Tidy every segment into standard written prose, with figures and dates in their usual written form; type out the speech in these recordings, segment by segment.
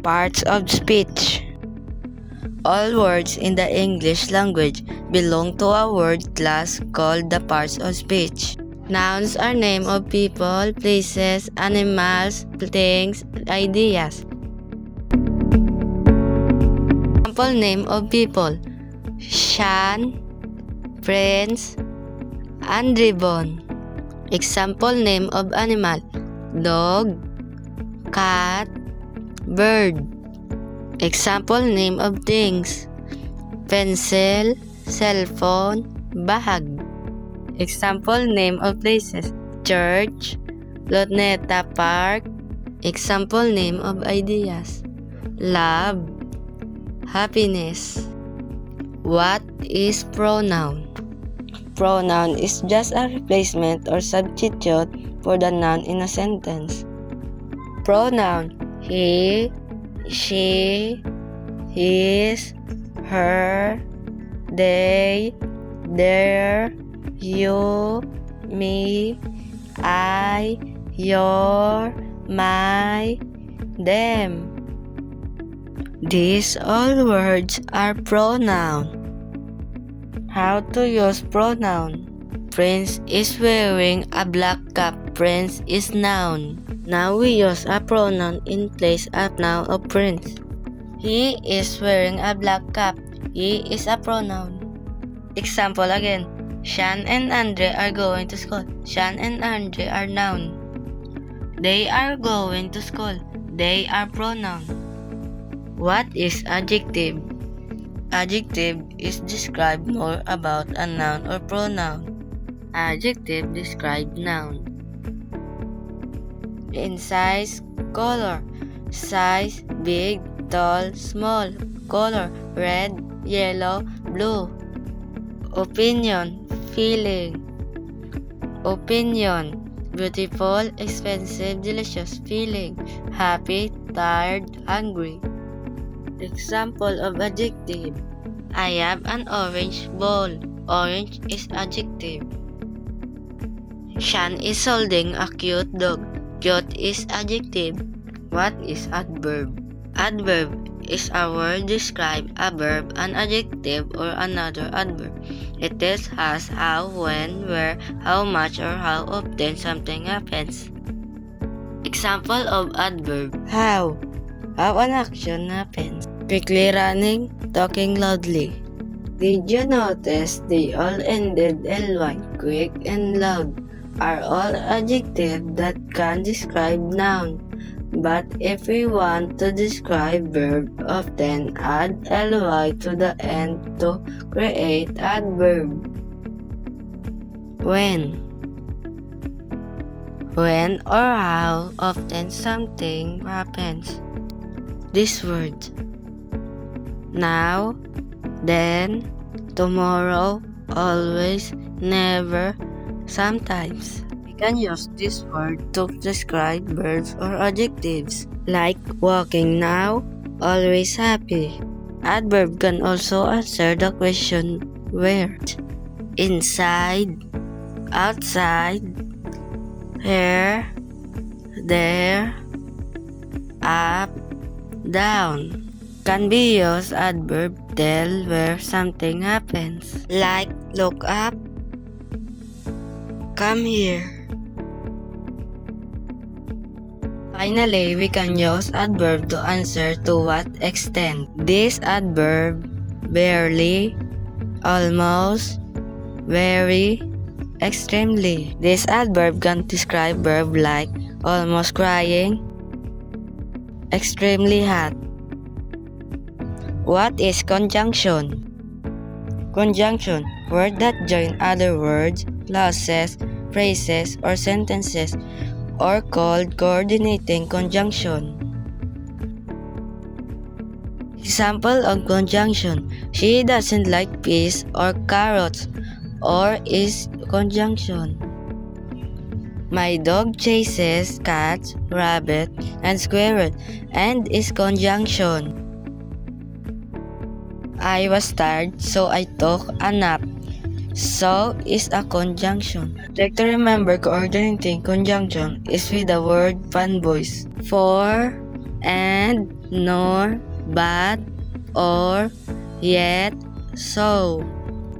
Parts of speech. All words in the English language belong to a word class called the parts of speech. Nouns are names of people, places, animals, things, ideas. Example name of people: Sean, Prince, and Ribbon. Example name of animal: dog, cat, bird. Example name of things: pencil, cell phone, bag. Example name of places: church, Luneta Park. Example name of ideas: love, happiness. What is pronoun? Pronoun is just a replacement or substitute for the noun in a sentence. Pronoun: he, she, his, her, they, their, you, me, I, your, my, them. These all words are pronoun. How to use pronoun? Prince is wearing a black cap. Prince is noun. Now we use a pronoun in place of noun of Prince. He is wearing a black cap. He is a pronoun. Example again. Sean and Andre are going to school. Sean and Andre are noun. They are going to school. They are pronoun. What is adjective? Adjective is describe more about a noun or pronoun. Adjective describe noun. In size, color. Size, big, tall, small. Color, red, yellow, blue. Opinion, feeling. Opinion, beautiful, expensive, delicious. Feeling, happy, tired, hungry. Example of adjective: I have an orange bowl. Orange is adjective. Sean is holding a cute dog. Cute is adjective. What is adverb? Adverb is a word describe a verb, an adjective, or another adverb. It tells us how, when, where, how much, or how often something happens. Example of adverb: how. How an action happens. Quickly running, talking loudly. Did you notice they all ended ly? Quick and loud are all adjectives that can describe noun. But if we want to describe verb, often add ly to the end to create adverb. When. When or how often something happens. This word: now, then, tomorrow, always, never, sometimes. We can use this word to describe verbs or adjectives, like walking now, always happy. Adverb can also answer the question where. Inside, outside, here, there, up, down. Can be used adverb tell where something happens, like look up, come here. Finally, we can use adverb to answer to what extent. This adverb: barely, almost, very, extremely. This adverb can describe verb like almost crying, extremely hot. What is conjunction? Conjunction: words that join other words, clauses, phrases, or sentences, or called coordinating conjunction. Example of conjunction: she doesn't like peas or carrots, or is conjunction. My dog chases cats, rabbit, and squirrel, and is conjunction. I was tired, so I took a nap. So is a conjunction. Check to remember coordinating conjunction is with the word fan voice. For, and, nor, but, or, yet, so.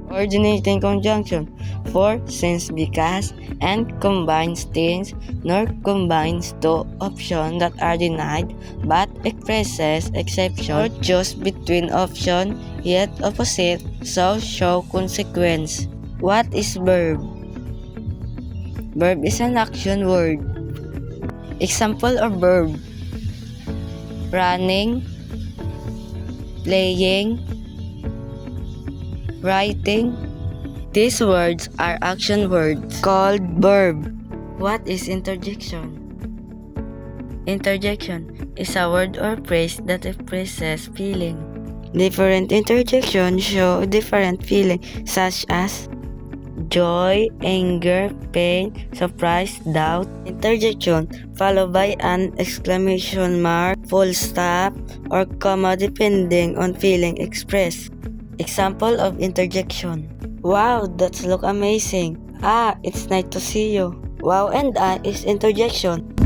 Coordinating conjunction for, since, because, and combines things nor combines two options that are denied but expresses exception or choose between option yet opposite, so show consequence. What is verb? Verb is an action word. Example of verb: running, playing, writing. These words are action words called verb. What is interjection? Interjection is a word or phrase that expresses feeling. Different interjections show different feeling such as joy, anger, pain, surprise, doubt. Interjection followed by an exclamation mark, full stop, or comma depending on feeling expressed. Example of interjection: wow, that's look amazing. Ah, it's nice to see you. Wow and is interjection.